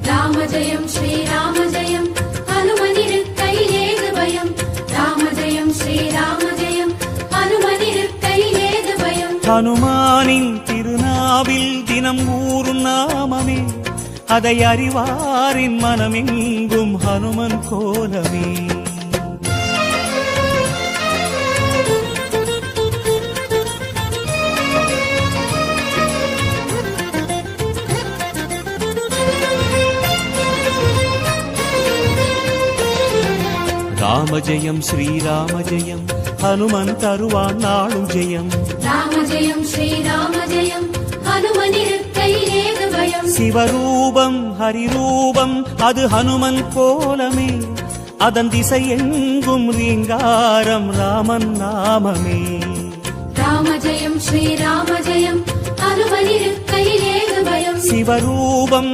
ராம ஜெயம் ஸ்ரீராம ஜெயம் ஹனுமனிருக்கையில் ஏது பயம் ராம ஜெயம் ஸ்ரீராம ஜெயம் ஹனுமனிருக்கையில் ஏது பயம் ஹனுமானின் திருநாவில் தினம் ஊறும் நாமமே அதை அறிவாரின் மனமெங்கும் ஹனுமன் கோலமே ராம ஜெயம் ஸ்ரீராம ஜெயம் ஹனுமன் தருவான் நாளும் ஜெயம் ராம ஜெயம் ஸ்ரீராம ஜெயம் ஹனுமனிருக்கையில் ஏது பயம் சிவரூபம் ஹரிரூபம் அது ஹனுமன் கோலமே அதன் திசை எங்கும் ரீங்காரம் ராமன் நாமமே ராம ஜெயம் ஸ்ரீராம ஜெயம் ஹனுமனிருக்கையில் ஏது பயம் சிவரூபம்